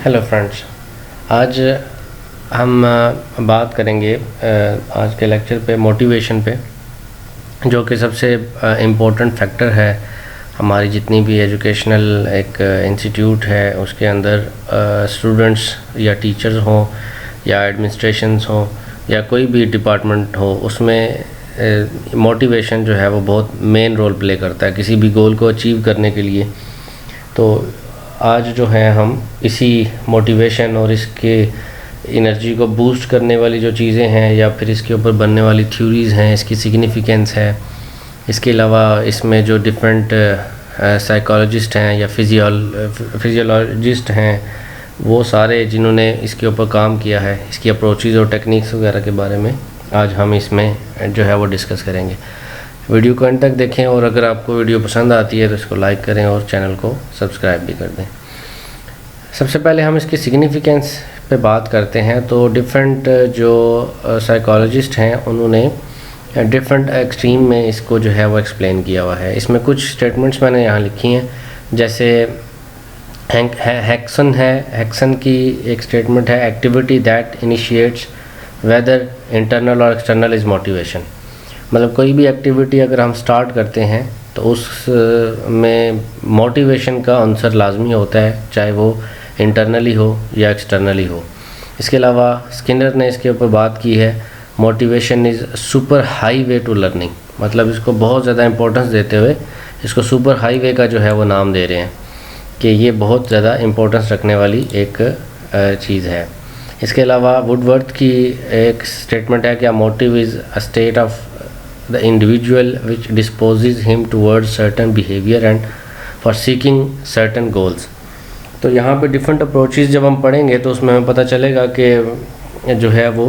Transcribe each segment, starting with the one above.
Hello friends, आज हम बात करेंगे आज के लेक्चर पे मोटिवेशन पे, जो कि सबसे इम्पोर्टेंट फैक्टर है हमारी जितनी भी एजुकेशनल एक इंस्टीट्यूट है उसके अंदर। स्टूडेंट्स या टीचर्स हों या एडमिनिस्ट्रेशंस हों या कोई भी डिपार्टमेंट हो, उसमें मोटिवेशन जो है वो बहुत मेन रोल प्ले करता है किसी भी गोल को अचीव करने के लिए। तो आज जो है हम इसी मोटिवेशन और इसके एनर्जी को बूस्ट करने वाली जो चीज़ें हैं या फिर इसके ऊपर बनने वाली थ्योरीज़ हैं, इसकी सिग्निफिकेंस है, इसके अलावा इसमें जो डिफरेंट साइकोलॉजिस्ट हैं या फिजियोलॉजिस्ट हैं, वो सारे जिन्होंने इसके ऊपर काम किया है, इसकी अप्रोचेज़ और टेक्निक्स वगैरह के बारे में आज हम इसमें जो है वो डिस्कस करेंगे। वीडियो को एंड तक देखें और अगर आपको वीडियो पसंद आती है तो इसको लाइक करें और चैनल को सब्सक्राइब भी कर दें। सबसे पहले हम इसकी सिग्निफिकेंस पे बात करते हैं। तो डिफरेंट जो साइकोलॉजिस्ट हैं उन्होंने डिफरेंट एक्सट्रीम में इसको जो है वो एक्सप्लेन किया हुआ है। इसमें कुछ स्टेटमेंट्स मैंने यहाँ लिखी हैं, जैसे हैक्सन की एक स्टेटमेंट है, activity that initiates weather internal और एक्सटर्नल इज़ मोटिवेशन। मतलब कोई भी एक्टिविटी अगर हम स्टार्ट करते हैं तो उस में मोटिवेशन का आंसर लाजमी होता है, चाहे वो इंटरनली हो या एक्सटर्नली हो। इसके अलावा स्किनर ने इसके ऊपर बात की है, motivation is super highway to learning. मतलब इसको बहुत ज़्यादा इंपॉर्टेंस देते हुए इसको सुपर हाई वे का जो है वो नाम दे रहे हैं कि ये बहुत ज़्यादा इंपॉर्टेंस रखने वाली एक चीज़ है। इसके अलावा वुडवर्थ की एक स्टेटमेंट है कि motive is a state of the individual which disposes him towards certain behavior and for seeking certain goals। तो यहाँ पे डिफरेंट अप्रोचेज़ जब हम पढ़ेंगे तो उसमें हमें पता चलेगा कि जो है वो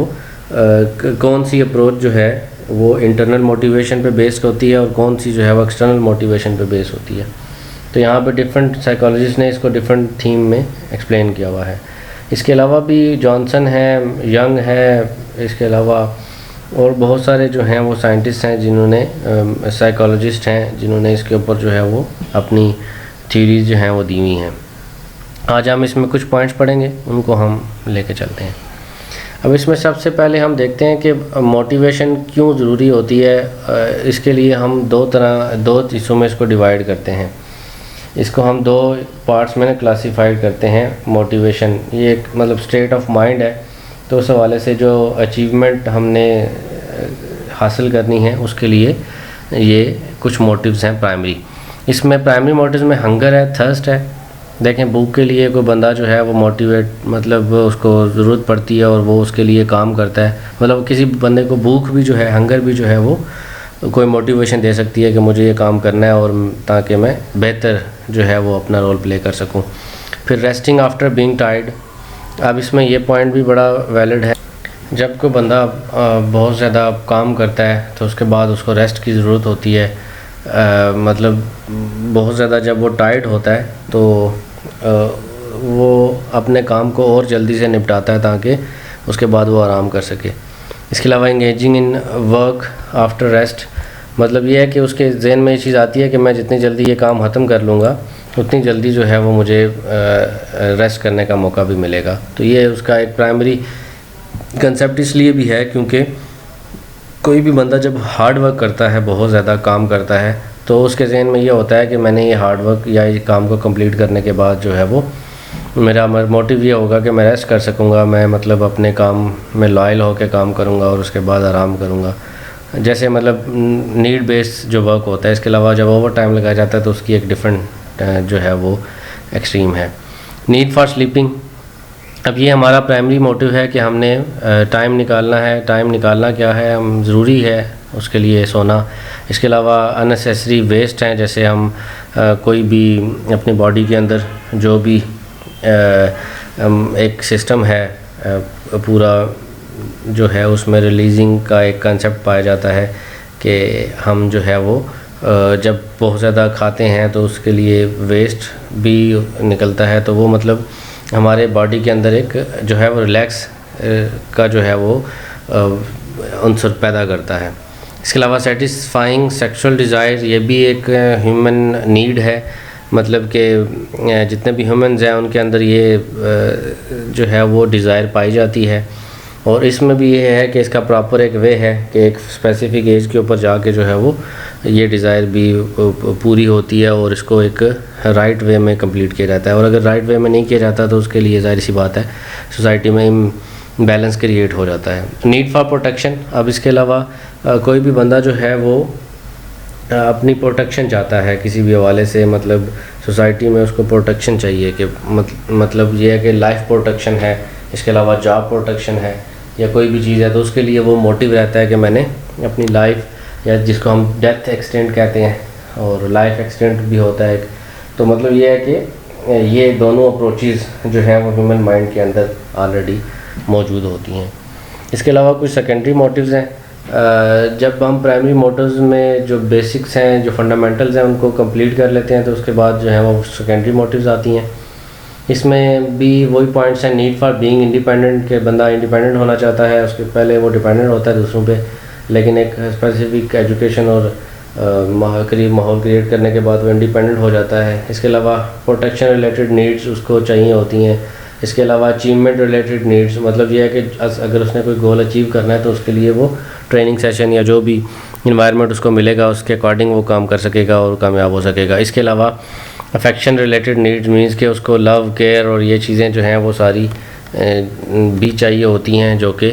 कौन सी अप्रोच जो है वो इंटरनल मोटिवेशन पे बेस्ड होती है और कौन सी जो है वो एक्सटर्नल मोटिवेशन पे बेस्ड होती है। तो यहाँ पे डिफरेंट साइकोलॉजिस्ट ने इसको डिफरेंट थीम में एक्सप्लेन किया हुआ है। इसके अलावा भी जॉनसन है, यंग है, इसके अलावा और बहुत सारे जो हैं वो साइंटिस्ट हैं जिन्होंने साइकोलॉजिस्ट हैं जिन्होंने इसके ऊपर जो है वो अपनी थ्योरीज जो हैं वो दी हुई हैं। आज हम इसमें कुछ पॉइंट्स पढ़ेंगे, उनको हम लेके चलते हैं। अब इसमें सबसे पहले हम देखते हैं कि मोटिवेशन क्यों ज़रूरी होती है। इसके लिए हम दो हिस्सों में इसको डिवाइड करते हैं। इसको हम दो पार्ट्स में क्लासीफाइड करते हैं। मोटिवेशन ये एक मतलब स्टेट ऑफ माइंड है, तो उस हवाले से जो अचीवमेंट हमने हासिल करनी है उसके लिए ये कुछ मोटिव्स हैं प्राइमरी। इसमें प्राइमरी मोटिव्स में हंगर है, थर्स्ट है। देखें, भूख के लिए कोई बंदा जो है वो मोटिवेट मतलब उसको ज़रूरत पड़ती है और वो उसके लिए काम करता है। मतलब किसी बंदे को भूख भी जो है, हंगर भी जो है वो कोई मोटिवेशन दे सकती है कि मुझे ये काम करना है और ताकि मैं बेहतर जो है वो अपना रोल प्ले कर सकूँ। फिर रेस्टिंग आफ्टर बीइंग टायर्ड। अब इसमें ये पॉइंट भी बड़ा वैलिड है। जब कोई बंदा बहुत ज़्यादा काम करता है तो उसके बाद उसको रेस्ट की ज़रूरत होती है। मतलब बहुत ज़्यादा जब वो टायर्ड होता है तो वो अपने काम को और जल्दी से निपटाता है ताकि उसके बाद वो आराम कर सके। इसके अलावा engaging in work after rest. मतलब ये है कि उसके जहन में ये चीज़ आती है कि मैं जितनी जल्दी ये काम ख़त्म कर लूँगा उतनी जल्दी जो है वो मुझे रेस्ट करने का मौका भी मिलेगा। तो ये उसका एक प्राइमरी कंसेप्ट इसलिए भी है क्योंकि कोई भी बंदा जब हार्ड वर्क करता है, बहुत ज़्यादा काम करता है, तो उसके जहन में ये होता है कि मैंने ये हार्ड वर्क या ये काम को कंप्लीट करने के बाद जो है वो मेरा मोटिव ये होगा कि मैं रेस्ट कर सकूँगा, मैं मतलब अपने काम में लॉयल होकर काम करूँगा और उसके बाद आराम करूँगा। जैसे मतलब नीड बेस्ड जो वर्क होता है। इसके अलावा जब ओवर टाइम लगाया जाता है तो उसकी एक डिफरेंट जो है वो एक्सट्रीम है। Need for sleeping. अब ये हमारा प्राइमरी मोटिव है कि हमने टाइम निकालना है। टाइम निकालना क्या है, हम ज़रूरी है उसके लिए सोना। इसके अलावा अननेसेसरी वेस्ट हैं, जैसे हम कोई भी अपनी बॉडी के अंदर जो भी एक सिस्टम है पूरा जो है उसमें रिलीजिंग का एक कंसेप्ट पाया जाता है कि हम जो है वो जब बहुत ज़्यादा खाते हैं तो उसके लिए वेस्ट भी निकलता है। तो वो मतलब हमारे बॉडी के अंदर एक जो है वो रिलैक्स का जो है वो अंसर पैदा करता है। इसके अलावा सेटिस्फाइंग सेक्सुअल डिज़ायर, ये भी एक ह्यूमन नीड है मतलब कि जितने भी ह्यूमंस हैं उनके अंदर ये जो है वो डिज़ायर पाई जाती है। और इसमें भी ये है कि इसका प्रॉपर एक वे है कि एक स्पेसिफ़िक एज के ऊपर जाके जो है वो ये डिज़ायर भी पूरी होती है और इसको एक राइट वे में कंप्लीट किया जाता है। और अगर राइट वे में नहीं किया जाता तो उसके लिए ज़ाहिर सी बात है सोसाइटी में बैलेंस क्रिएट हो जाता है। नीड फॉर प्रोटेक्शन, अब इसके अलावा कोई भी बंदा जो है वो अपनी प्रोटेक्शन चाहता है किसी भी हवाले से, मतलब सोसाइटी में उसको प्रोटेक्शन चाहिए कि मतलब ये है कि लाइफ प्रोटेक्शन है, इसके अलावा जॉब प्रोटेक्शन है या कोई भी चीज़ है, तो उसके लिए वो मोटिव रहता है कि मैंने अपनी लाइफ, या जिसको हम डेथ एक्सटेंड कहते हैं और लाइफ एक्सटेंड भी होता है एक, तो मतलब ये है कि ये दोनों अप्रोचेज़ जो हैं वो ह्यूमन माइंड के अंदर ऑलरेडी मौजूद होती हैं। इसके अलावा कुछ सेकेंडरी मोटिव्स हैं। जब हम प्राइमरी मोटिव्स में जो बेसिक्स हैं, जो फंडामेंटल्स हैं, उनको कंप्लीट कर लेते हैं तो उसके बाद जो है वो सेकेंडरी मोटिव्स आती हैं। इसमें भी वही पॉइंट्स हैं, नीड फॉर बीइंग इंडिपेंडेंट, के बंदा इंडिपेंडेंट होना चाहता है, उसके पहले वो डिपेंडेंट होता है दूसरों पे, लेकिन एक स्पेसिफिक एजुकेशन और करीब माहौल क्रिएट करने के बाद वो इंडिपेंडेंट हो जाता है। इसके अलावा प्रोटेक्शन रिलेटेड नीड्स उसको चाहिए होती हैं। इसके अलावा अचीवमेंट रिलेटेड नीड्स, मतलब ये है कि अगर उसने कोई गोल अचीव करना है तो उसके लिए वो ट्रेनिंग सेशन या जो भी इन्वायरमेंट उसको मिलेगा उसके अकॉर्डिंग वो काम कर सकेगा और कामयाब हो सकेगा। इसके अलावा अफेक्शन रिलेटेड नीड्स मीन्स कि उसको लव, केयर और ये चीज़ें जो हैं वो सारी भी चाहिए होती हैं जो कि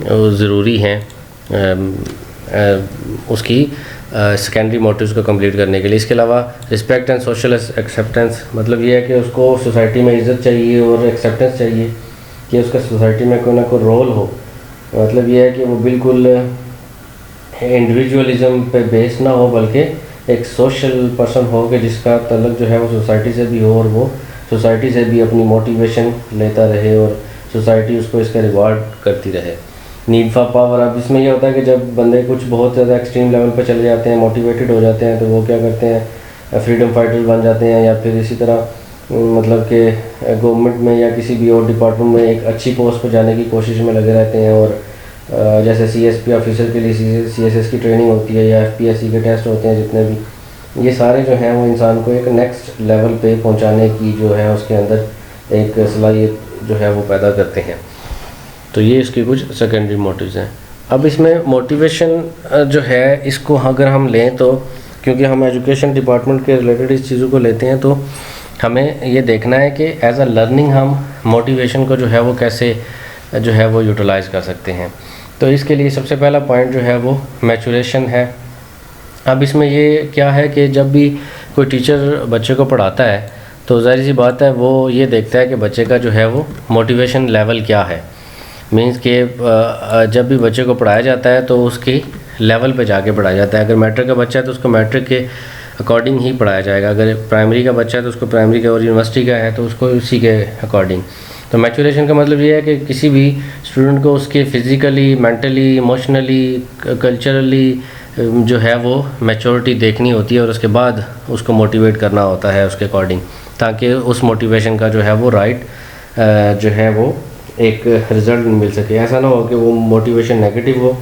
ज़रूरी हैं उसकी सेकेंडरी मोटिव्स को कंप्लीट करने के लिए। इसके अलावा रिस्पेक्ट एंड सोशल एक्सेप्टेंस, मतलब ये है कि उसको सोसाइटी में इज़्ज़त चाहिए और एक्सेप्टेंस चाहिए कि उसका सोसाइटी में कोई ना कोई रोल हो। मतलब ये है कि वो बिल्कुल इंडिविजुअलिज्म पे बेस ना हो बल्कि एक सोशल पर्सन हो कि जिसका तल्लुक जो है वो सोसाइटी से भी हो और वो सोसाइटी से भी अपनी मोटिवेशन लेता रहे और सोसाइटी उसको इसका रिवार्ड करती रहे। नीड फॉर पावर, अब इसमें यह होता है कि जब बंदे कुछ बहुत ज़्यादा एक्सट्रीम लेवल पर चले जाते हैं, मोटिवेटेड हो जाते हैं, तो वो क्या करते हैं, फ्रीडम फाइटर बन जाते हैं या फिर इसी तरह मतलब कि गवर्नमेंट में या किसी भी और डिपार्टमेंट में एक अच्छी पोस्ट पर जाने की कोशिश में लगे रहते हैं। और जैसे CSP ऑफिसर के लिए CSS की ट्रेनिंग होती है या FPSC के टेस्ट होते हैं, जितने भी ये सारे जो हैं वो इंसान को एक नेक्स्ट लेवल पे पहुंचाने की जो है उसके अंदर एक सलाहियत जो है वो पैदा करते हैं। तो ये इसके कुछ सेकेंडरी मोटिव्स हैं। अब इसमें मोटिवेशन जो है इसको अगर हम लें तो क्योंकि हम एजुकेशन डिपार्टमेंट के रिलेटेड इस चीज़ों को लेते हैं तो हमें ये देखना है कि एज अ लर्निंग हम मोटिवेशन को जो है वो कैसे जो है वो यूटिलाइज़ कर सकते हैं। तो इसके लिए सबसे पहला पॉइंट जो है वो मैचुरेशन है। अब इसमें ये क्या है कि जब भी कोई टीचर बच्चे को पढ़ाता है तो ज़ाहिर सी बात है वो ये देखता है कि बच्चे का जो है वो मोटिवेशन लेवल क्या है। मीन्स कि जब भी बच्चे को पढ़ाया जाता है तो उसकी लेवल पे जाके पढ़ाया जाता है। अगर मैट्रिक का बच्चा है तो उसको मैट्रिक के अकॉर्डिंग ही पढ़ाया जाएगा, अगर प्राइमरी का बच्चा है तो उसको प्राइमरी का, और यूनिवर्सिटी का है तो उसको उसी के अकॉर्डिंग। तो मैचुरेशन का मतलब ये है कि किसी भी स्टूडेंट को उसके फिज़िकली, मेंटली, इमोशनली, कल्चरली जो है वो मैच्योरिटी देखनी होती है और उसके बाद उसको मोटिवेट करना होता है उसके अकॉर्डिंग, ताकि उस मोटिवेशन का जो है वो राइट जो है वो एक रिज़ल्ट मिल सके। ऐसा ना हो कि वो मोटिवेशन नेगेटिव हो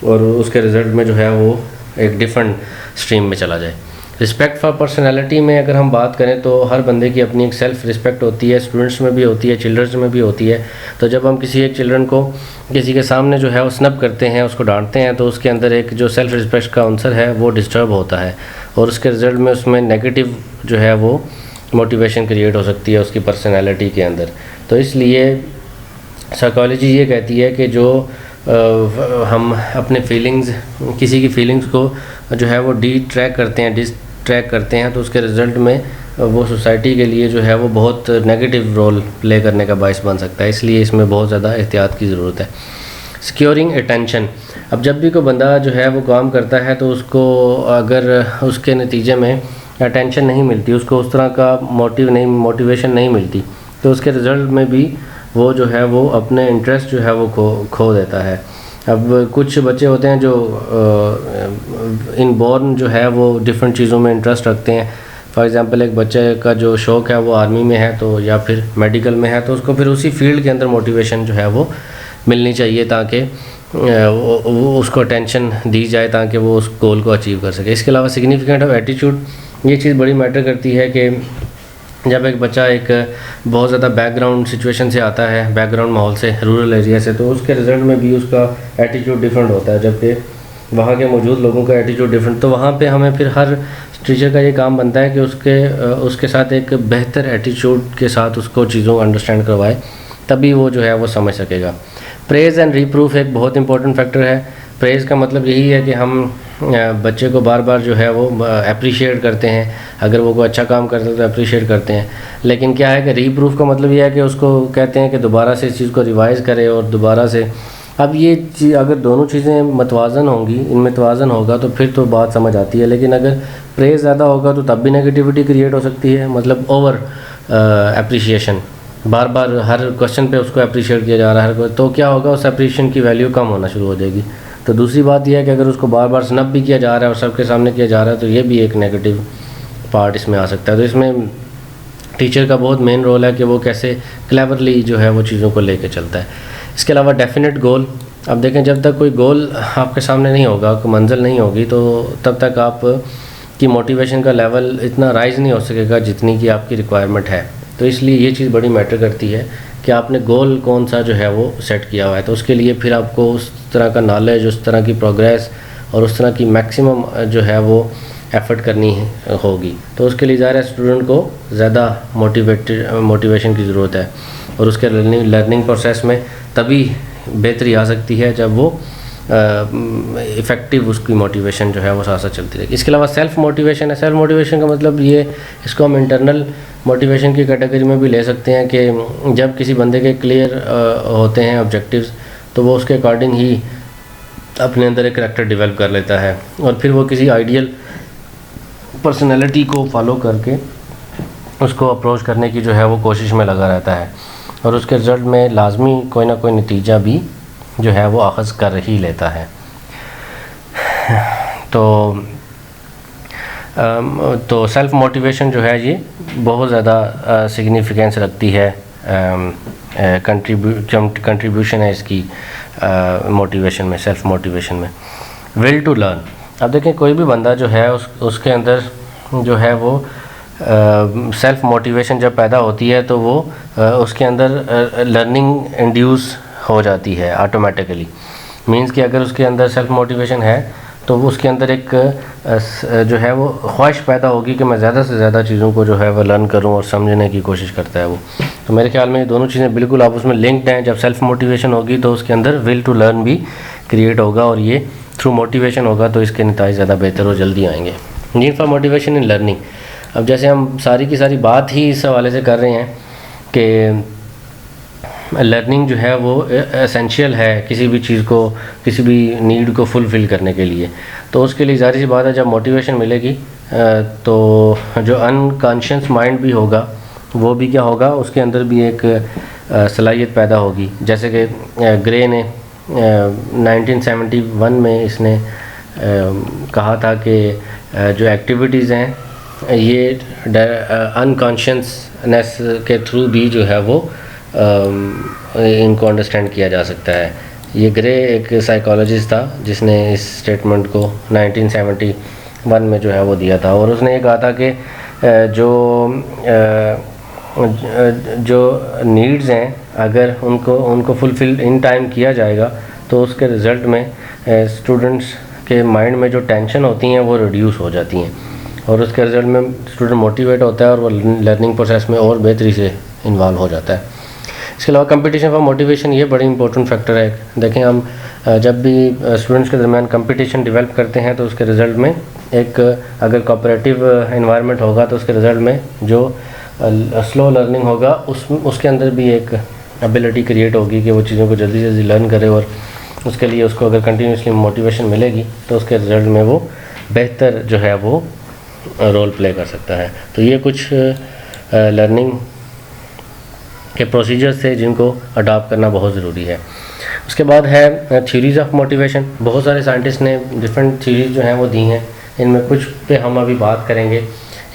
और उसके रिज़ल्ट में जो है वो एक डिफरेंट स्ट्रीम में चला जाए। रिस्पेक्ट फॉर पर्सनैलिटी में अगर हम बात करें तो हर बंदे की अपनी एक सेल्फ़ रिस्पेक्ट होती है, स्टूडेंट्स में भी होती है, चिल्ड्रंस में भी होती है। तो जब हम किसी एक चिल्ड्रन को किसी के सामने जो है वो स्नब करते हैं, उसको डांटते हैं, तो उसके अंदर एक जो सेल्फ़ रिस्पेक्ट का आंसर है वो डिस्टर्ब होता है और उसके रिज़ल्ट में उसमें नेगेटिव जो है वो मोटिवेशन क्रिएट हो सकती है उसकी पर्सनैलिटी के अंदर। तो इसलिए साइकोलॉजी ये कहती है कि जो हम अपने फीलिंग्स, किसी की फीलिंग्स को जो है वो डिस्ट्रैक्ट करते हैं तो उसके रिज़ल्ट में वो सोसाइटी के लिए जो है वो बहुत नेगेटिव रोल प्ले करने का बायस बन सकता है। इसलिए इसमें बहुत ज़्यादा एहतियात की ज़रूरत है। सिक्योरिंग अटेंशन, अब जब भी कोई बंदा जो है वो काम करता है तो उसको अगर उसके नतीजे में अटेंशन नहीं मिलती, उसको उस तरह का मोटिवेशन नहीं मिलती, तो उसके रिज़ल्ट में भी वो जो है वो अपने इंटरेस्ट जो है वो खो देता है। अब कुछ बच्चे होते हैं जो इनबॉर्न जो है वो डिफरेंट चीज़ों में इंटरेस्ट रखते हैं। फॉर एग्ज़ाम्पल एक बच्चे का जो शौक़ है वो आर्मी में है तो या फिर मेडिकल में है, तो उसको फिर उसी फील्ड के अंदर मोटिवेशन जो है वो मिलनी चाहिए ताकि वो उसको अटेंशन दी जाए ताकि वो उस गोल को अचीव कर सके। इसके अलावा सिग्निफिकेंट ऑफ एटीट्यूड, ये चीज़ बड़ी मैटर करती है कि जब एक बच्चा एक बहुत ज़्यादा बैकग्राउंड सिचुएशन से आता है, बैकग्राउंड माहौल से, रूरल एरिया से, तो उसके रिज़ल्ट में भी उसका एटीट्यूड डिफरेंट होता है, जबकि वहाँ के मौजूद लोगों का एटीट्यूड डिफरेंट। तो वहाँ पे हमें फिर हर टीचर का ये काम बनता है कि उसके साथ एक बेहतर एटीट्यूड के साथ उसको चीज़ों को अंडरस्टैंड करवाए, तभी वो जो है वो समझ सकेगा। प्रेज़ एंड रीप्रूफ एक बहुत इंपॉर्टेंट फैक्टर है। प्रेज़ का मतलब यही है कि हम बच्चे को बार बार जो है वो अप्रिशिएट करते हैं, अगर वो कोई अच्छा काम करता है तो अप्रिशिएट करते हैं। लेकिन क्या है कि रीप्रूफ का मतलब ये है कि उसको कहते हैं कि दोबारा से इस चीज़ को रिवाइज़ करे और दोबारा से। अब ये चीज़ अगर दोनों चीज़ें मतवाज़न होंगी, इनमें तवाज़न होगा तो फिर तो बात समझ आती है। लेकिन अगर प्रेज़ ज़्यादा होगा तो तब भी नेगेटिविटी क्रिएट हो सकती है, मतलब ओवर अप्रिशिएशन, बार बार हर क्वेश्चन पे उसको अप्रिशिएट किया जा रहा है, तो क्या होगा, उस अप्रिशिएशन की वैल्यू कम होना शुरू हो जाएगी। तो दूसरी बात यह है कि अगर उसको बार बार स्नब भी किया जा रहा है और सबके सामने किया जा रहा है, तो ये भी एक नेगेटिव पार्ट इसमें आ सकता है। तो इसमें टीचर का बहुत मेन रोल है कि वो कैसे क्लेवरली जो है वो चीज़ों को लेके चलता है। इसके अलावा डेफिनेट गोल। अब देखें, जब तक कोई गोल आपके सामने नहीं होगा, कोई मंजिल नहीं होगी, तो तब तक आप की मोटिवेशन का लेवल इतना राइज़ नहीं हो सकेगा जितनी कि आपकी रिक्वायरमेंट है। तो इसलिए ये चीज़ बड़ी मैटर करती है कि आपने गोल कौन सा जो है वो सेट किया हुआ है। तो उसके लिए फिर आपको उस तरह का नॉलेज, उस तरह की प्रोग्रेस और उस तरह की मैक्सिमम जो है वो एफ़र्ट करनी होगी। तो उसके लिए ज़ाहिर है स्टूडेंट को ज़्यादा मोटिवेशन की ज़रूरत है, और उसके लर्निंग प्रोसेस में तभी बेहतरी आ सकती है जब वो इफ़ेक्टिव उसकी मोटिवेशन जो है वो साथ साथ चलती रहेगी। इसके अलावा सेल्फ़ मोटिवेशन है। सेल्फ़ मोटिवेशन का मतलब ये, इसको हम इंटरनल मोटिवेशन की कैटेगरी में भी ले सकते हैं कि जब किसी बंदे के क्लियर होते हैं ऑब्जेक्टिव्स, तो वो उसके अकॉर्डिंग ही अपने अंदर एक करैक्टर डेवलप कर लेता है, और फिर वो किसी आइडियल पर्सनैलिटी को फॉलो करके उसको अप्रोच करने की जो है वो कोशिश में लगा रहता है, और उसके रिज़ल्ट में लाजमी कोई ना कोई नतीजा भी जो है वो अख़ज़ कर ही लेता है। तो सेल्फ़ मोटिवेशन जो है ये बहुत ज़्यादा सिग्निफिकेंस रखती है, कंट्रीब्यूशन है इसकी मोटिवेशन में, सेल्फ़ मोटिवेशन में। Will to learn. अब देखें, कोई भी बंदा जो है उसके अंदर जो है वो सेल्फ़ मोटिवेशन जब पैदा होती है तो वो उसके अंदर लर्निंग इंड्यूस हो जाती है ऑटोमेटिकली। मींस कि अगर उसके अंदर सेल्फ़ मोटिवेशन है तो वो उसके अंदर एक जो है वो ख्वाहिश पैदा होगी कि मैं ज़्यादा से ज़्यादा चीज़ों को जो है वो लर्न करूं, और समझने की कोशिश करता है वो। तो मेरे ख्याल में ये दोनों चीज़ें बिल्कुल आपस में लिंक्ड हैं। जब सेल्फ़ मोटिवेशन होगी तो उसके अंदर विल टू लर्न भी क्रिएट होगा, और ये थ्रू मोटिवेशन होगा, तो इसके नतीजे ज़्यादा बेहतर और जल्दी आएंगे। Need for motivation in learning. अब जैसे हम सारी की सारी बात ही इस हवाले से कर रहे हैं कि लर्निंग जो है वो एसेंशियल है किसी भी चीज़ को, किसी भी नीड को फुलफ़िल करने के लिए। तो उसके लिए ज़ाहिर सी बात है, जब मोटिवेशन मिलेगी तो जो अनकॉन्शियस माइंड भी होगा वो भी क्या होगा, उसके अंदर भी एक सलाहियत पैदा होगी। जैसे कि ग्रे ने 1971 में इसने कहा था कि जो एक्टिविटीज़ हैं ये अनकॉन्शियसनेस के थ्रू भी जो है वो इनको अंडरस्टैंड किया जा सकता है। ये ग्रे एक साइकोलॉजिस्ट था जिसने इस स्टेटमेंट को 1971 में जो है वो दिया था, और उसने ये कहा था कि जो नीड्स हैं अगर उनको फुलफ़िल इन टाइम किया जाएगा तो उसके रिज़ल्ट में स्टूडेंट्स के माइंड में जो टेंशन होती हैं वो रिड्यूस हो जाती हैं, और उसके रिज़ल्ट में स्टूडेंट मोटिवेट होता है और वो लर्निंग प्रोसेस में और बेहतरी से इन्वॉल्व हो जाता है। इसके अलावा कंपटीशन फॉर मोटिवेशन ये बड़ी इंपॉर्टेंट फैक्टर है। देखें, हम जब भी स्टूडेंट्स के दरमियान कंपटीशन डेवलप करते हैं तो उसके रिज़ल्ट में एक अगर कोऑपरेटिव एनवायरनमेंट होगा तो उसके रिज़ल्ट में जो स्लो लर्निंग होगा उसके अंदर भी एक एबिलिटी क्रिएट होगी कि वो चीज़ों को जल्दी से जल्दी लर्न करे, और उसके लिए उसको अगर कंटिन्यूसली मोटिवेशन मिलेगी तो उसके रिज़ल्ट में वो बेहतर जो है वो रोल प्ले कर सकता है। तो ये कुछ लर्निंग के प्रोसीजर्स थे जिनको अडॉप्ट करना बहुत ज़रूरी है। उसके बाद है थ्योरीज़ ऑफ मोटिवेशन। बहुत सारे साइंटिस्ट ने डिफरेंट थ्योरीज जो हैं वो दी हैं, इनमें कुछ पे हम अभी बात करेंगे।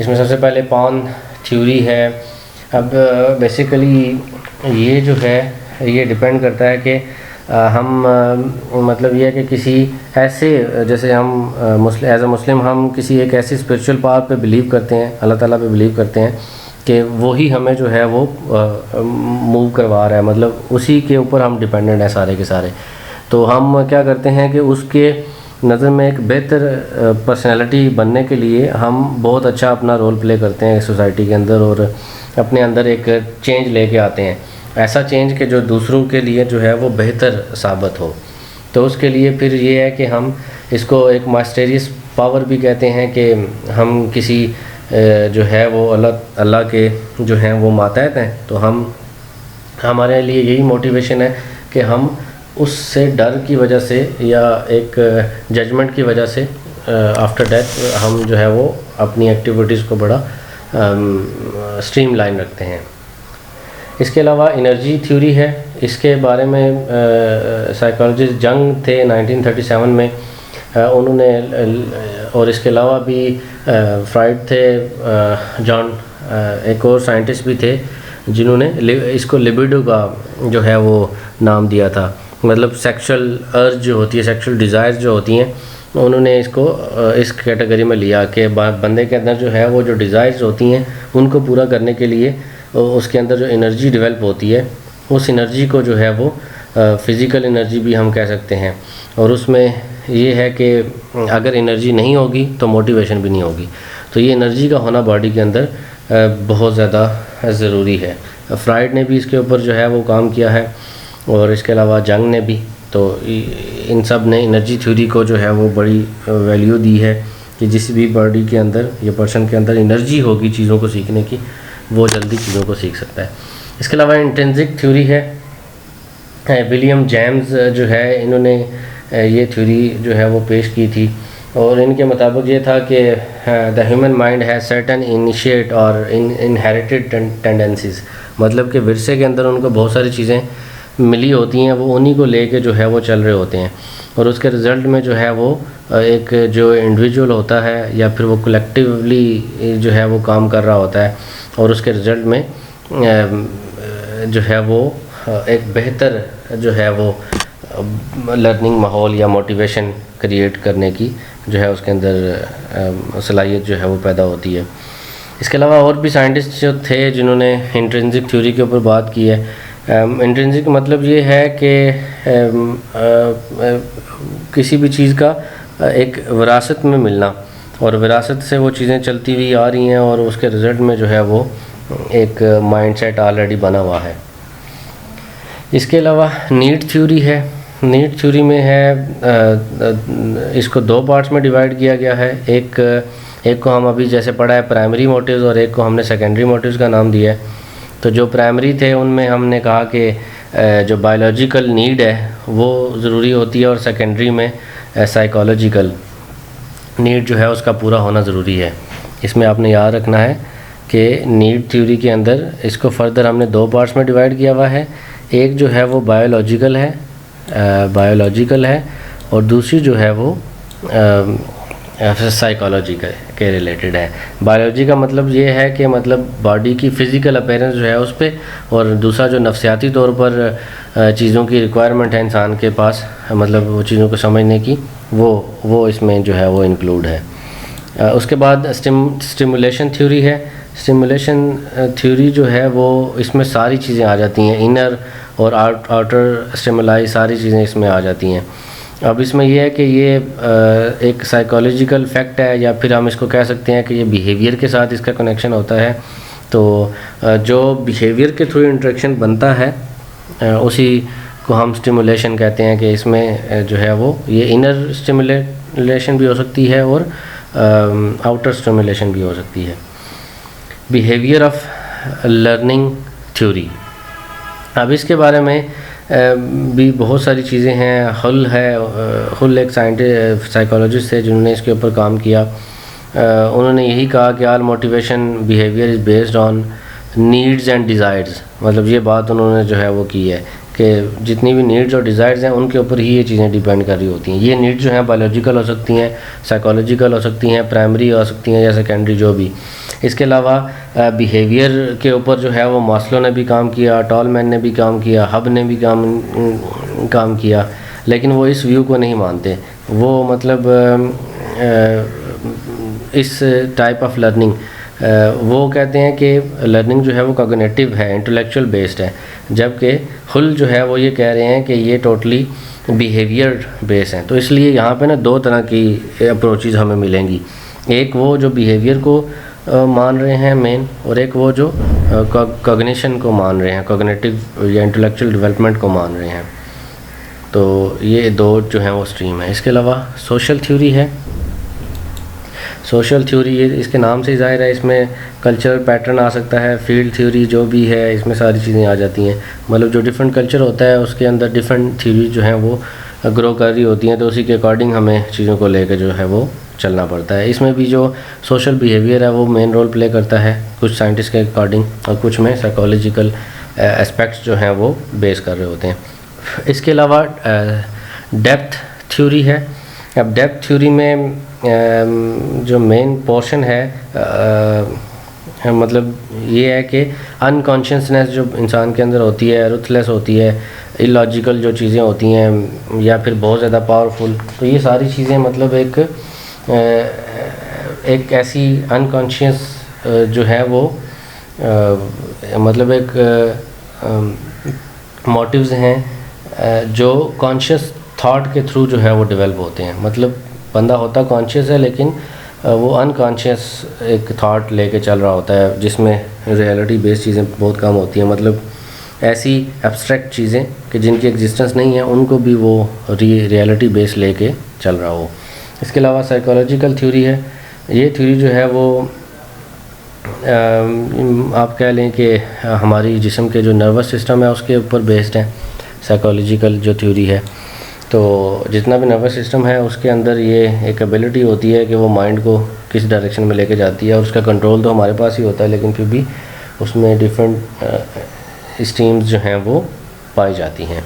इसमें सबसे पहले पॉन थ्योरी है। अब बेसिकली ये जो है ये डिपेंड करता है कि मतलब ये है कि किसी ऐसे, जैसे हम एज अ मुस्लिम हम किसी एक ऐसी स्पिरिचुअल पावर पे बिलीव करते हैं, अल्लाह ताला पे बिलीव करते हैं कि वही हमें जो है वो मूव करवा रहा है, मतलब उसी के ऊपर हम डिपेंडेंट हैं सारे के सारे। तो हम क्या करते हैं कि उसके नज़र में एक बेहतर पर्सनैलिटी बनने के लिए हम बहुत अच्छा अपना रोल प्ले करते हैं सोसाइटी के अंदर, और अपने अंदर एक चेंज लेके आते हैं, ऐसा चेंज के जो दूसरों के लिए जो है वो बेहतर साबित हो। तो उसके लिए फिर ये है कि हम इसको एक मास्टरियस पावर भी कहते हैं कि हम किसी जो है वो अल्लाह के जो हैं वो मातहत हैं, तो हमारे लिए यही मोटिवेशन है कि हम उससे डर की वजह से या एक जजमेंट की वजह से आफ्टर डेथ हम जो है वो अपनी एक्टिविटीज़ को बड़ा स्ट्रीमलाइन रखते हैं। इसके अलावा एनर्जी थ्योरी है, इसके बारे में साइकोलॉजिस्ट जंग थे 1937 में, उन्होंने, और इसके अलावा भी फ्राइड थे, जॉन, एक और साइंटिस्ट भी थे जिन्होंने इसको लिबिडो का जो है वो नाम दिया था, मतलब सेक्सुअल अर्ज जो होती है, सेक्सुअल डिज़ायर्स जो होती हैं, उन्होंने इसको इस कैटेगरी में लिया कि बंदे के अंदर जो है वो जो डिज़ायर्स होती हैं उनको पूरा करने के लिए उसके अंदर जो एनर्जी डेवलप होती है, उस एनर्जी को जो है वो फ़िज़िकल एनर्जी भी हम कह सकते हैं। और उसमें ये है कि अगर एनर्जी नहीं होगी तो मोटिवेशन भी नहीं होगी, तो ये एनर्जी का होना बॉडी के अंदर बहुत ज़्यादा ज़रूरी है। फ्राइड ने भी इसके ऊपर जो है वो काम किया है, और इसके अलावा जंग ने भी, तो इन सब ने एनर्जी थ्योरी को जो है वो बड़ी वैल्यू दी है कि जिस भी बॉडी के अंदर या पर्सन के अंदर एनर्जी होगी चीज़ों को सीखने की, वो जल्दी चीज़ों को सीख सकता है। इसके अलावा इंट्रिंसिक थ्योरी है, विलियम जेम्स जो है इन्होंने ये थ्योरी जो है वो पेश की थी, और इनके मुताबिक ये था कि the human mind has certain initiate और इनहेरिटेड टेंडेंसीज़, मतलब कि विरसे के अंदर उनको बहुत सारी चीज़ें मिली होती हैं, वो उन्हीं को लेके जो है वो चल रहे होते हैं, और उसके रिज़ल्ट में जो है वो एक जो इंडिविजुअल होता है या फिर वो कलेक्टिवली जो है वो काम कर रहा होता है, और उसके रिज़ल्ट में जो है वो एक बेहतर जो है वो लर्निंग माहौल या मोटिवेशन क्रिएट करने की जो है उसके अंदर सलाहियत जो है वो पैदा होती है। इसके अलावा और भी साइंटिस्ट जो थे जिन्होंने इंट्रिंसिक थ्योरी के ऊपर बात की है। इंट्रिंसिक मतलब ये है कि किसी भी चीज़ का एक विरासत में मिलना, और विरासत से वो चीज़ें चलती हुई आ रही हैं, और उसके रिज़ल्ट में जो है वो एक माइंडसेट ऑलरेडी बना हुआ है। इसके अलावा नीड थ्योरी है। नीड थ्योरी में है, इसको दो पार्ट्स में डिवाइड किया गया है। एक को हम अभी जैसे पढ़ा है प्राइमरी मोटिव्स, और एक को हमने सेकेंडरी मोटिव्स का नाम दिया है। तो जो प्राइमरी थे उनमें हमने कहा कि जो बायोलॉजिकल नीड है वो ज़रूरी होती है, और सेकेंडरी में साइकोलॉजिकल नीड जो है उसका पूरा होना ज़रूरी है। इसमें आपने याद रखना है कि नीड थ्योरी के अंदर इसको फर्दर हमने दो पार्ट्स में डिवाइड किया हुआ है। एक जो है वो बायोलॉजिकल है, और दूसरी जो है वो साइकोलॉजी के रिलेटेड है। बायोलॉजी का मतलब ये है कि मतलब बॉडी की फ़िज़िकल अपीयरेंस जो है उस पर, और दूसरा जो नफसियाती तौर पर चीज़ों की रिक्वायरमेंट है इंसान के पास, मतलब वो चीज़ों को समझने की, वो इसमें जो है वो इंक्लूड है। उसके बाद स्टिमुलेशन थ्योरी है। स्टिमुलेशन थ्योरी जो है वो इसमें सारी चीज़ें आ जाती हैं, इनर और आउटर स्टिमुलाई सारी चीज़ें इसमें आ जाती हैं। अब इसमें यह है कि ये एक साइकोलॉजिकल फैक्ट है, या फिर हम इसको कह सकते हैं कि ये बिहेवियर के साथ इसका कनेक्शन होता है। तो जो बिहेवियर के थ्रू इंटरेक्शन बनता है उसी को हम स्टिमुलेशन कहते हैं, कि इसमें जो है वो ये इनर स्टिमुलेशन भी हो सकती है और आउटर स्टिमुलेशन भी हो सकती है। बिहेवियर ऑफ लर्निंग थ्योरी, अब इसके बारे में भी बहुत सारी चीज़ें हैं। हुल एक साइकोलॉजिस्ट है जिन्होंने इसके ऊपर काम किया। उन्होंने यही कहा कि all motivation behaviour is based on needs and desires, मतलब ये बात उन्होंने जो है वो की है कि जितनी भी नीड्स और डिज़ायर्स हैं उनके ऊपर ही ये चीज़ें डिपेंड कर रही होती हैं। ये नीड्स जो हैं बायोलॉजिकल हो सकती हैं, साइकोलॉजिकल हो सकती हैं, प्राइमरी हो सकती हैं या सेकेंडरी जो भी। इसके अलावा बिहेवियर के ऊपर जो है वो मास्लो ने भी काम किया, टॉलमैन ने भी काम किया, हब ने भी काम काम किया, लेकिन वो इस व्यू को नहीं मानते। वो मतलब इस टाइप ऑफ लर्निंग वो कहते हैं कि लर्निंग जो है वो कॉग्निटिव है, इंटेलेक्चुअल बेस्ड है, जबकि हुल जो है वो ये कह रहे हैं कि ये टोटली बिहेवियर बेस्ड है। तो इसलिए यहाँ पे ना दो तरह की अप्रोचेज़ हमें मिलेंगी, एक वो जो बिहेवियर को मान रहे हैं मेन, और एक वो जो कॉग्निशन को मान रहे हैं, कॉग्निटिव या इंटेलेक्चुअल डेवलपमेंट को मान रहे हैं। तो ये दो जो हैं वो स्ट्रीम है। इसके अलावा सोशल थ्योरी है। सोशल थ्योरी ये इसके नाम से ही ज़ाहिर है, इसमें कल्चरल पैटर्न आ सकता है, फील्ड थ्योरी जो भी है इसमें सारी चीज़ें आ जाती हैं। मतलब जो डिफरेंट कल्चर होता है उसके अंदर डिफरेंट थ्योरी जो हैं वो ग्रो कर रही होती हैं, तो उसी के अकॉर्डिंग हमें चीज़ों को लेकर जो है वो चलना पड़ता है। इसमें भी जो सोशल बिहेवियर है वो मेन रोल प्ले करता है कुछ साइंटिस्ट के अकॉर्डिंग, और कुछ में साइकोलॉजिकल एस्पेक्ट्स जो हैं वो बेस कर रहे होते हैं। इसके अलावा डेप्थ थ्योरी है। अब डेप्थ थ्योरी में जो मेन पोर्शन है मतलब ये है कि अनकॉन्शियसनेस जो इंसान के अंदर होती है, रुथलेस होती है, इलॉजिकल जो चीज़ें होती हैं, या फिर बहुत ज़्यादा पावरफुल, तो ये सारी चीज़ें मतलब एक ऐसी अनकॉन्शियस जो है वो मतलब एक मोटिव्स हैं जो कॉन्शियस थॉट के थ्रू जो है वो डेवलप होते हैं। मतलब बंदा होता कॉन्शियस है, लेकिन वो अनकॉन्शियस एक थॉट लेके चल रहा होता है जिसमें रियलिटी बेस्ड चीज़ें बहुत कम होती हैं। मतलब ऐसी एब्स्ट्रैक्ट चीज़ें कि जिनकी एग्जिस्टेंस नहीं है उनको भी वो रियलिटी बेस्ड लेके चल रहा हो। इसके अलावा साइकोलॉजिकल थ्योरी है। ये थ्योरी जो है वो आप कह लें कि हमारी जिस्म के जो नर्वस सिस्टम है उसके ऊपर बेस्ड है साइकोलॉजिकल जो थ्योरी है। तो जितना भी नर्वस सिस्टम है उसके अंदर ये एक एबिलिटी होती है कि वो माइंड को किस डायरेक्शन में लेके जाती है, और उसका कंट्रोल तो हमारे पास ही होता है, लेकिन फिर भी उसमें डिफरेंट स्ट्रीम्स जो हैं वो पाई जाती हैं।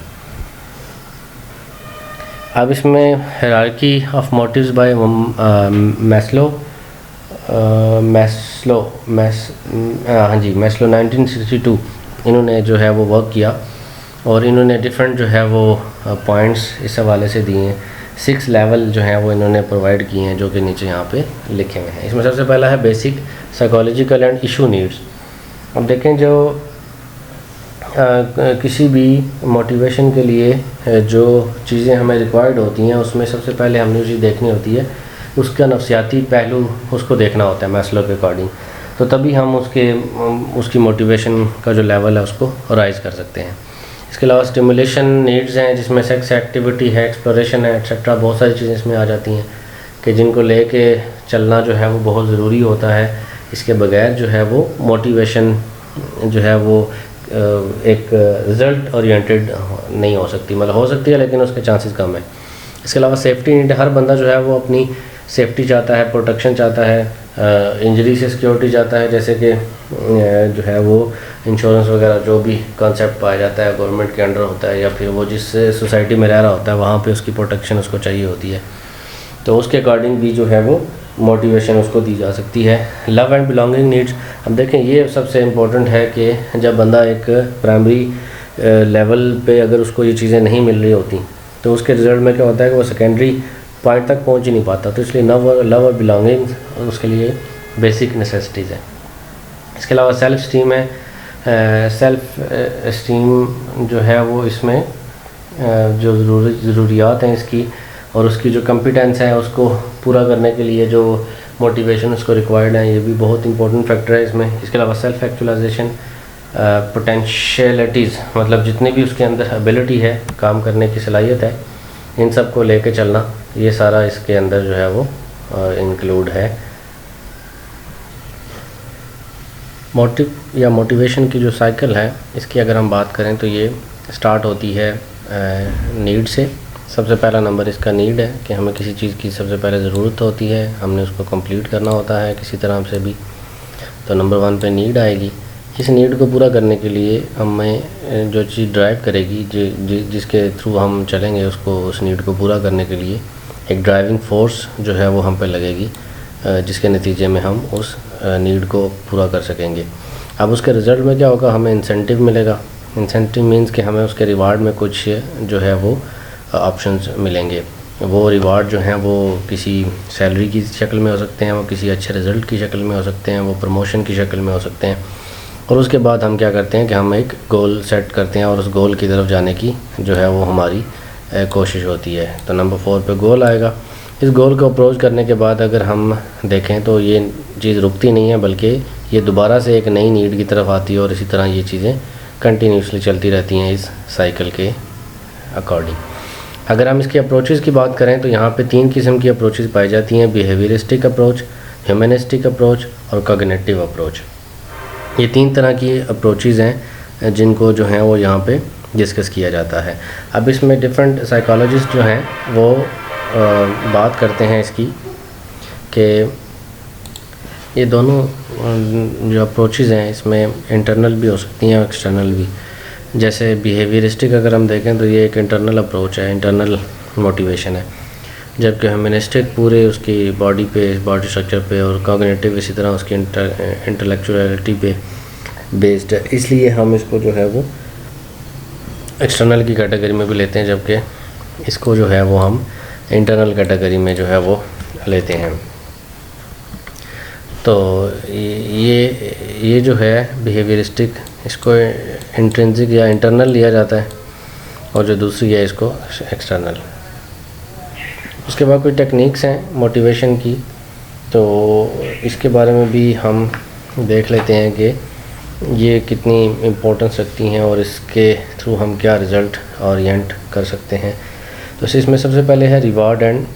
अब इसमें hierarchy of motives by Maslow 1962 इन्होंने जो है वो वर्क किया, और इन्होंने डिफरेंट जो है वो पॉइंट्स इस हवाले से दिए हैं। 6 लेवल जो हैं वो इन्होंने प्रोवाइड किए हैं, जो कि नीचे यहाँ पे लिखे हुए हैं। इसमें सबसे पहला है basic psychological and issue needs. अब देखें जो किसी भी मोटिवेशन के लिए जो चीज़ें हमें रिक्वायर्ड होती हैं उसमें सबसे पहले हमने उसे देखनी होती है, उसका नफ्सियाती पहलू उसको देखना होता है मैस्लो के अकॉर्डिंग, तो तभी हम उसकी मोटिवेशन का जो लेवल है उसको राइज़ कर सकते हैं। इसके अलावा स्टिमुलेशन नीड्स हैं, जिसमें सेक्स एक्टिविटी है, एक्सप्लोरेशन है, एक्सेट्रा, बहुत सारी चीज़ें इसमें आ जाती हैं कि जिनको लेके चलना जो है वो बहुत ज़रूरी होता है। इसके बगैर जो है वो मोटिवेशन जो है वो एक रिज़ल्ट ओरिएंटेड नहीं हो सकती, मतलब हो सकती है लेकिन उसके चांसेस कम है। इसके अलावा सेफ्टी नीड, हर बंदा जो है वो अपनी सेफ्टी चाहता है, प्रोटेक्शन चाहता है, इंजरी से सिक्योरिटी चाहता है, जैसे कि जो है वो इंश्योरेंस वगैरह जो भी कॉन्सेप्ट पाया जाता है गवर्नमेंट के अंडर होता है, या फिर वो जिस सोसाइटी में रह रहा होता है वहाँ पे उसकी प्रोटेक्शन उसको चाहिए होती है, तो उसके अकॉर्डिंग भी जो है वो मोटिवेशन उसको दी जा सकती है। लव एंड बिलोंगिंग नीड्स, अब देखें ये सबसे इम्पोर्टेंट है कि जब बंदा एक प्राइमरी लेवल पे अगर उसको ये चीज़ें नहीं मिल रही होती तो उसके रिज़ल्ट में क्या होता है कि वो सेकेंडरी पॉइंट तक पहुंच ही नहीं पाता। तो इसलिए लव और बिलोंगिंग उसके लिए बेसिक नेसेसिटीज़ है। इसके अलावा सेल्फ स्टीम है। सेल्फ स्टीम जो है वो इसमें जो ज़रूरियात हैं इसकी और उसकी जो कॉम्पिटेंस है उसको पूरा करने के लिए जो मोटिवेशन उसको रिक्वायर्ड है, ये भी बहुत इंपॉर्टेंट फैक्टर है इसमें। इसके अलावा सेल्फ एक्चुअलाइजेशन, पोटेंशियलिटीज़, मतलब जितनी भी उसके अंदर एबिलिटी है, काम करने की सलाहियत है, इन सब को लेके चलना, ये सारा इसके अंदर जो है वो इंक्लूड है। मोटिव या मोटिवेशन की जो साइकिल है इसकी अगर हम बात करें तो ये स्टार्ट होती है नीड से। सबसे पहला नंबर इसका नीड है कि हमें किसी चीज़ की सबसे पहले ज़रूरत होती है, हमने उसको कंप्लीट करना होता है किसी तरह से भी, तो नंबर 1 पे नीड आएगी। इस नीड को पूरा करने के लिए हमें जो चीज़ ड्राइव करेगी, जिसके थ्रू हम चलेंगे, उसको उस नीड को पूरा करने के लिए एक ड्राइविंग फोर्स जो है वो हम पे लगेगी, जिसके नतीजे में हम उस नीड को पूरा कर सकेंगे। अब उसके रिज़ल्ट में क्या होगा, हमें इंसेंटिव मिलेगा, इंसेंटिव मीन्स कि हमें उसके रिवार्ड में कुछ जो है वो ऑप्शंस मिलेंगे। वो रिवार्ड जो हैं वो किसी सैलरी की शक्ल में हो सकते हैं, वो किसी अच्छे रिज़ल्ट की शक्ल में हो सकते हैं, वो प्रमोशन की शक्ल में हो सकते हैं। और उसके बाद हम क्या करते हैं कि हम एक गोल सेट करते हैं और उस गोल की तरफ जाने की जो है वो हमारी कोशिश होती है। तो नंबर 4 पे गोल आएगा। इस गोल को अप्रोच करने के बाद अगर हम देखें तो ये चीज़ रुकती नहीं है, बल्कि ये दोबारा से एक नई नीड की तरफ आती है और इसी तरह ये चीज़ें कंटिन्यूसली चलती रहती हैं इस साइकिल के अकॉर्डिंग। अगर हम इसकी अप्रोचेस की बात करें तो यहाँ पे 3 किस्म की अप्रोचेस पाई जाती हैं, बिहेवियरिस्टिक अप्रोच, ह्यूमनिस्टिक अप्रोच और कॉग्निटिव अप्रोच। ये 3 तरह की अप्रोचेस हैं जिनको जो हैं वो यहाँ पे डिस्कस किया जाता है। अब इसमें डिफरेंट साइकोलॉजिस्ट जो हैं वो बात करते हैं इसकी कि ये दोनों जो अप्रोचेस हैं इसमें इंटरनल भी हो सकती हैं और एक्सटर्नल भी। जैसे बिहेवियरिस्टिक अगर हम देखें तो ये एक इंटरनल अप्रोच है, इंटरनल मोटिवेशन है, जबकि ह्यूमनिस्टिक पूरे उसकी बॉडी स्ट्रक्चर पे और कॉग्निटिव इसी तरह उसकी इंटेलेक्चुअलिटी पे बेस्ड है। इसलिए हम इसको जो है वो एक्सटर्नल की कैटेगरी में भी लेते हैं, जबकि इसको जो है वो हम इंटरनल कैटेगरी में जो है वो लेते हैं। तो ये जो है बिहेवियरिस्टिक, इसको इंट्रिंसिक या इंटरनल लिया जाता है और जो दूसरी है इसको एक्सटर्नल। उसके बाद कोई टेक्निक्स हैं मोटिवेशन की, तो इसके बारे में भी हम देख लेते हैं कि ये कितनी इम्पोर्टेंस रखती हैं और इसके थ्रू हम क्या रिज़ल्ट ओरिएंट कर सकते हैं। तो इसमें सबसे पहले है रिवार्ड एंड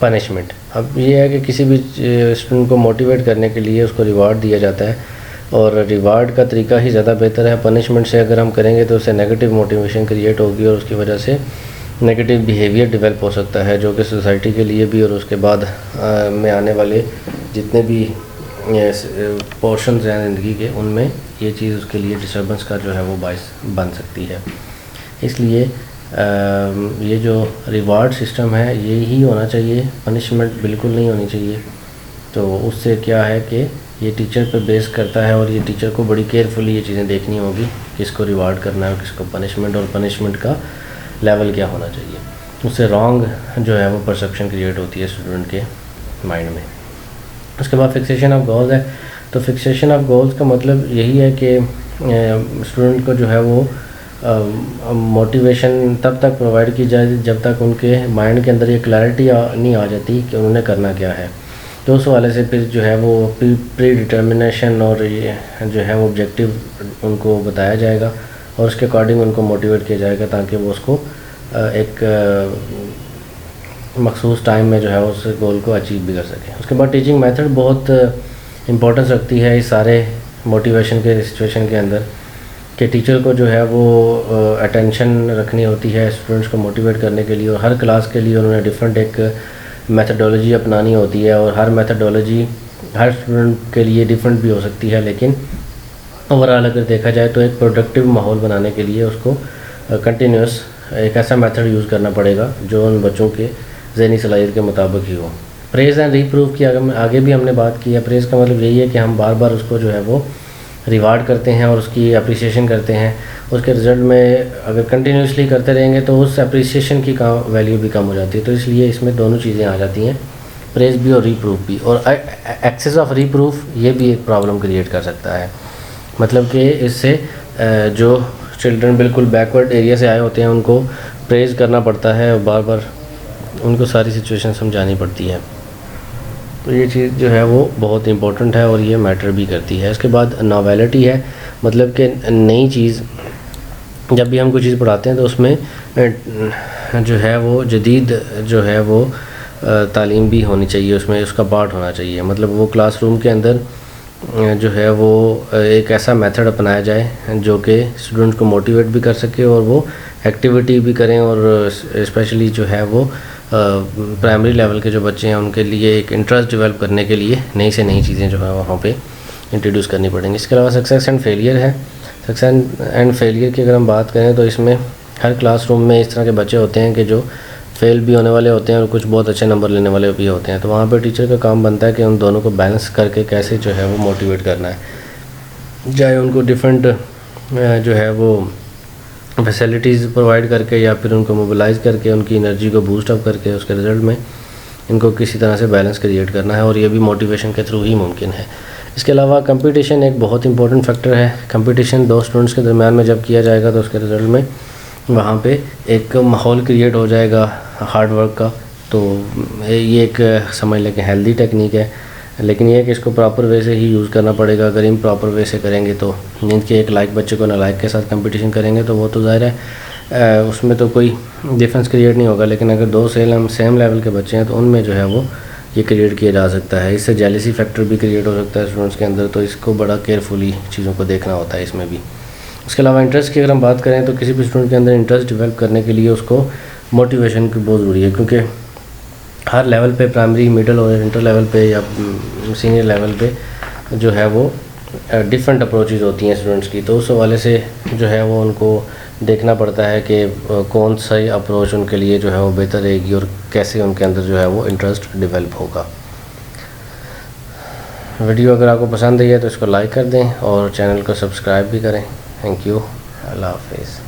पनिशमेंट। अब ये है कि किसी भी स्टूडेंट को मोटिवेट करने के लिए उसको रिवार्ड दिया जाता है और रिवार्ड का तरीका ही ज़्यादा बेहतर है। पनिशमेंट से अगर हम करेंगे तो उससे नेगेटिव मोटिवेशन क्रिएट होगी और उसकी वजह से नेगेटिव बिहेवियर डेवलप हो सकता है, जो कि सोसाइटी के लिए भी और उसके बाद में आने वाले जितने भी पोर्शंस हैं ज़िंदगी के, उनमें ये चीज़ उसके लिए डिस्टर्बेंस का जो है वो बायस बन सकती है। इसलिए ये जो रिवार्ड सिस्टम है ये ही होना चाहिए, पनिशमेंट बिल्कुल नहीं होनी चाहिए। तो उससे क्या है कि ये टीचर पे बेस करता है और ये टीचर को बड़ी केयरफुली ये चीज़ें देखनी होगी, किसको रिवार्ड करना है और किसको पनिशमेंट, और पनिशमेंट का लेवल क्या होना चाहिए। उससे रॉन्ग जो है वो परसेप्शन क्रिएट होती है स्टूडेंट के माइंड में। उसके बाद फिक्सेशन ऑफ गोल्स है। तो फिक्सेशन ऑफ गोल्स का मतलब यही है कि स्टूडेंट को जो है वो मोटिवेशन तब तक प्रोवाइड की जाए जब तक उनके माइंड के अंदर ये क्लैरिटी नहीं आ जाती कि उन्होंने करना क्या है। तो उस वाले से फिर जो है वो प्री डिटर्मिनेशन और ये जो है वो ऑब्जेक्टिव उनको बताया जाएगा और उसके अकॉर्डिंग उनको मोटिवेट किया जाएगा ताकि वो उसको एक मखसूस टाइम में जो है उस गोल को अचीव भी कर सकें। उसके बाद टीचिंग मेथड बहुत इम्पोर्टेंस रखती है इस सारे मोटिवेशन के सिचुएशन के अंदर, कि टीचर को जो है वो अटेंशन रखनी होती है स्टूडेंट्स को मोटिवेट करने के लिए, और हर क्लास के लिए उन्होंने डिफरेंट एक मेथडोलॉजी अपनानी होती है और हर मेथडोलॉजी हर स्टूडेंट के लिए डिफरेंट भी हो सकती है। लेकिन ओवरऑल अगर देखा जाए तो एक प्रोडक्टिव माहौल बनाने के लिए उसको कंटिन्यूस एक ऐसा मेथड यूज़ करना पड़ेगा जो उन बच्चों के ज़हनी सलाहियत के मुताबिक ही हो। प्रेज़ एंड रीप्रूव की आगे भी हमने बात की है। प्रेज़ का मतलब यही है कि हम बार बार उसको जो है वो रिवार्ड करते हैं और उसकी अप्रिसिएशन करते हैं। उसके रिज़ल्ट में अगर कंटिन्यूसली करते रहेंगे तो उस अप्रिसिएशन की वैल्यू भी कम हो जाती है। तो इसलिए इसमें दोनों चीज़ें आ जाती हैं, प्रेज़ भी और रीप्रूफ भी। और एक्सेस ऑफ रीप्रूफ ये भी एक प्रॉब्लम क्रिएट कर सकता है, मतलब कि इससे जो चिल्ड्रन बिल्कुल बैकवर्ड एरिया से आए होते हैं उनको प्रेज़ करना पड़ता है और बार बार उनको सारी सिचुएशन समझानी पड़ती है। तो ये चीज़ जो है वो बहुत इम्पोर्टेंट है और ये मैटर भी करती है। इसके बाद नॉवेलिटी है, मतलब कि नई चीज़ जब भी हम कोई चीज़ पढ़ाते हैं तो उसमें जो है वो जदीद जो है वो तालीम भी होनी चाहिए, उसमें उसका पार्ट होना चाहिए। मतलब वो क्लासरूम के अंदर जो है वो एक ऐसा मेथड अपनाया जाए जो कि स्टूडेंट को मोटिवेट भी कर सके और वो एक्टिविटी भी करें, और स्पेशली जो है वो प्राइमरी लेवल के जो बच्चे हैं उनके लिए एक इंटरेस्ट डेवलप करने के लिए नई से नई चीज़ें जो है वहाँ पे इंट्रोड्यूस करनी पड़ेंगी। इसके अलावा सक्सेस एंड फेलियर है। सक्सेस एंड फेलियर की अगर हम बात करें तो इसमें हर क्लासरूम में इस तरह के बच्चे होते हैं कि जो फेल भी होने वाले होते हैं और कुछ बहुत अच्छे नंबर लेने वाले भी होते हैं। तो वहाँ पे टीचर का काम बनता है कि उन दोनों को बैलेंस करके कैसे जो है वो मोटिवेट करना है, चाहे उनको डिफरेंट जो है वो फैसिलिटीज़ प्रोवाइड करके या फिर उनको मोबिलाइज़ करके उनकी एनर्जी को बूस्ट अप करके उसके रिज़ल्ट में इनको किसी तरह से बैलेंस क्रिएट करना है, और ये भी मोटिवेशन के थ्रू ही मुमकिन है। इसके अलावा कंपटीशन एक बहुत इंपॉर्टेंट फैक्टर है। कंपटीशन दो स्टूडेंट्स के दरमियान में जब किया जाएगा तो उसके रिज़ल्ट में वहाँ पे एक माहौल क्रिएट हो जाएगा हार्ड वर्क का। तो ये एक समझ लें कि हेल्दी टेक्निक है, लेकिन ये है कि इसको प्रॉपर वे से ही यूज़ करना पड़ेगा। अगर इन प्रॉपर वे से करेंगे तो जिनके एक लाइक बच्चे को नालायक के साथ कंपटीशन करेंगे तो वो तो ज़ाहिर है उसमें तो कोई डिफरेंस क्रिएट नहीं होगा, लेकिन अगर दो सेम लेवल के बच्चे हैं तो उनमें जो है वो ये क्रिएट किया जा सकता है। इससे जेलसी फैक्टर भी क्रिएट हो सकता है स्टूडेंट्स के अंदर, तो इसको बड़ा केयरफुली चीज़ों को देखना होता है इसमें भी। इसके अलावा इंटरेस्ट की अगर हम बात करें तो किसी भी स्टूडेंट के अंदर इंटरेस्ट डेवलप करने के लिए उसको मोटिवेशन की बहुत ज़रूरी है, क्योंकि हर लेवल पे प्राइमरी, मिडिल और इंटर लेवल पे या सीनियर लेवल पे जो है वो डिफरेंट अप्रोचेज़ होती हैं स्टूडेंट्स की। तो उस हवाले से जो है वो उनको देखना पड़ता है कि कौन सा अप्रोच उनके लिए जो है वो बेहतर रहेगी और कैसे उनके अंदर जो है वो इंटरेस्ट डेवलप होगा। वीडियो अगर आपको पसंद आई है तो इसको लाइक कर दें और चैनल को सब्सक्राइब भी करें। Thank you. अल्लाह हाफिज़।